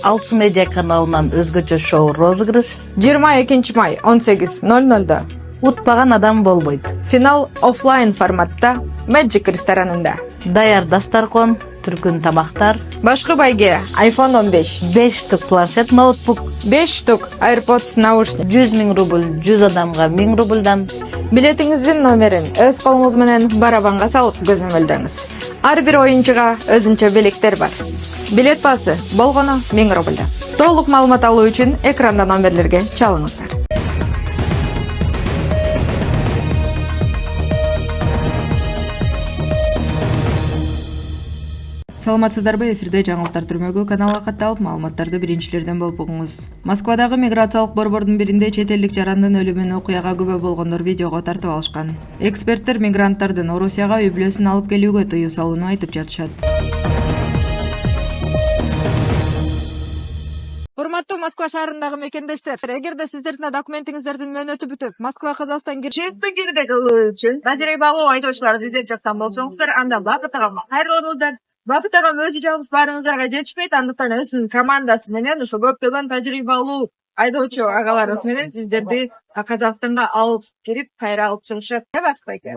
Алчы медиа каналынан өзгөчө шоу розыгрыш. 22 май 18:00-да. Утпаган адам болбойт. Финал офлайн форматта Magic ресторанында. Даяр дастаркон, түркүн тамактар, Башкы байге iPhone 15, 5 штук планшет, ноутбук, 5 штук AirPods наушник. 100 000 рубль 100 адамга 1000 рубльдан. Билетиңиздин номерин өз колуңуз менен барабанга салып көзөмөлдөңүз. Ар бир оюнчуга өзүнчө белектер бар. Билет басы болгону 1000 рубльдан. Толук маалымат алуу үчүн экранда номерлерге чалыңыздар. Саламатсыздарбы, эфирде жаңылыктар түрмөгү каналга катталып, маалыматтарды биринчилерден болуп угуңуз. Москвадагы миграциялык борбордун биринде чет элдик жарандын өлүмүнө окуяга күбө болгондор видеого тартып алышкан. Эксперттер мигранттардын Орусияга үй бүлөсүн алып келүүгө тыюу салууну айтып жатышат. Урматтуу Москва шаарындагы мекендештер, эгерде сиздердин документиңиздердин мөөнөтү бүтүп, Москва Казакстан Чекти кирди кылуу үчүн базирей багуу айдоочуларды издеп жаткан болсоңуздар, анда Бакыт агама кайрылыңыздар. Бакыт агам өзү жалгыз баарыңыздарга жетишпейт, андыктан өзүнүн командасы менен ушу көптөгөн тажрыйбалуу айдоочу агаларыбыз менен сиздерди Казакстанга алып кирип, кайра алып чыгышат. Бакыт байке.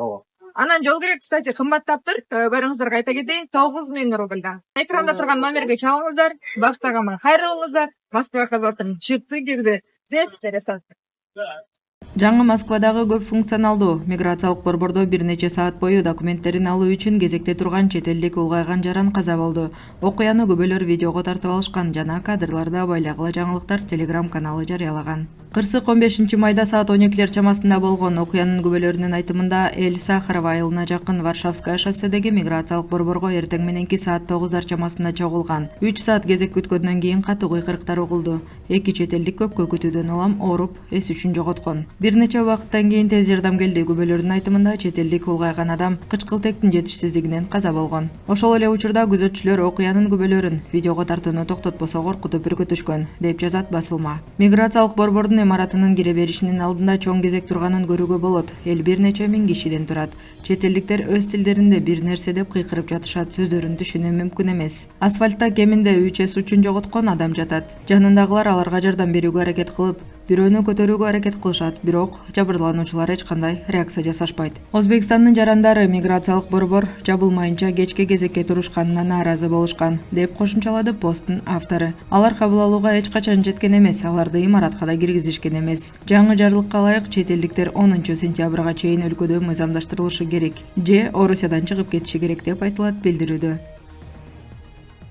Анан жол керек, кстати, кымбаттаптыр. Барыңыздарга айта кетейин, 9000 рубльдан. Экранда турган номерге чалыңыздар, Бакыт агама кайрылыңыздар. Москва Казакстан чыкты кирди. Пересадка. Жаңы Москвадагы көп функционалдуу миграциялык борбордо бир нече саат бою документтерин алуу үчүн кезекте турган чет элдик улгайган жаран каза болду. Окуяны күбөлөр видеого тартып алышкан жана кадрларда байлагыла жаңылыктар Telegram каналы жарыялаган. Кырсык 15 майда саат 12 чамасында болгон. Окуянын күбөлөрүнүн айтымында Эл Сахарова айылына жакын Варшавская шосседеги миграциялык борборго эртең мененки саат 9 чамасында чогулган. 3 саат кезек күткөндөн кийин катуу кыйкырыктар угулду. Эки чет элдик көпкө күтүүдөн улам ооруп, эс үчүн жоготкон. Бир нече убакыттан кийин тез жардам келди. Күбөлөрдүн айтымында чет элдик улгайган адам кычкылтектин жетишсиздигинен каза болгон. Ошол эле учурда күзөтчүлөр окуянын күбөлөрүн видеого тартууну токтотпосо коркутуп үркүтүшкөн, деп жазат басылма. Миграциялык борбордун имаратынын кире беришинин алдында чоң кезек турганын көрүүгө болот. Эл бир нече миң кишиден турат. Чет элдиктер өз тилдеринде бир нерсе деп кыйкырып жатышат, сөздөрүн түшүнүү мүмкүн эмес. Асфальтта кеминде 3 эс үчүн жоготкон адам жатат. Жанындагылар аларга жардам берүүгө аракет кылып, бирөөнү көтөрүүгө аракет кылышат, бирок жабырлануучулар эч кандай реакция жасашпайт. Өзбекстандын жарандары миграциялык борбор жабылмайынча кечке кезекке турушканына нааразы болушкан, деп кошумчалады посттун автору. Алар кабыл алууга эч качан жеткен эмес, аларды имаратка да киргизишкен эмес. Жаңы жарлыкка ылайык чет элдиктер 10 сентябрга чейин өлкөдө мыйзамдаштырылышы керек же Орусиядан чыгып кетиши керек деп айтылат билдирүүдө.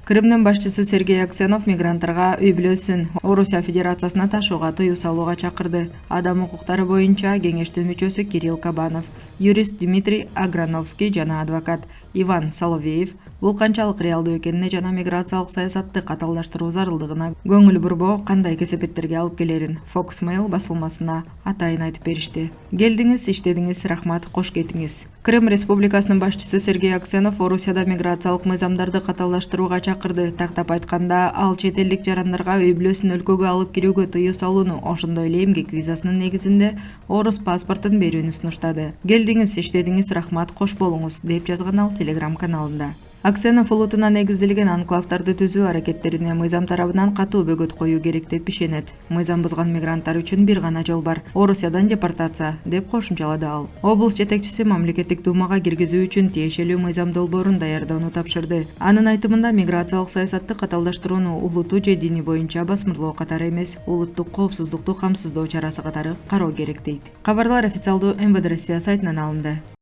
Крымдын башчысы Сергей Аксенов мигранттарга үй бүлөсүн Орусия Федерациясына ташууга тыюу салууга чакырды. Адам укуктары боюнча кеңештин мүчөсү Кирилл Кабанов, юрист Дмитрий Аграновский жана адвокат Иван Соловеев бул канчалык реалдуу экенине жана миграциялык саясатты каталдаштыруу зарылдыгына көңүл бурбоо кандай кесепеттерге алып келерин Fox Mail басылмасына атайын айтып беришти. Келдиңиз, иштедиңиз, рахмат, кош кетиңиз. Крым Республикасынын башчысы Сергей Аксенов Орусияда миграциялык мыйзамдарды каталдаштырууга чакырды. Тактап айтканда, ал чет элдик жарандарга үй бүлөсүн өлкөгө алып кирүүгө тыюу салууну, ошондой эле эмгек визасынын негизинде орус паспортун берүүнү сунуштады. Келдиңиз, иштедиңиз, рахмат, кош болуңуз, деп жазган ал Telegram каналында. Аксенов улутуна негизделген анклавдарды түзүү аракеттерине мыйзам тарабынан катуу бөгөт коюу керек деп ишенет. Мыйзам бузган мигранттар үчүн бир гана жол бар — Орусиядан депортация, деп кошумчалады ал. Облус жетекчиси мамлекеттик думага киргизүү үчүн тиешелүү мыйзам долбоорун даярдоону тапшырды. Анын айтымында миграциялык саясатты каталдаштырууну улуттуу же диний боюнча басмырлоо катары эмес, улуттук коопсуздукту камсыздоо чарасы катары кароо керек дейт. Кабарлар официалдуу МВД Россия сайтынан алынды.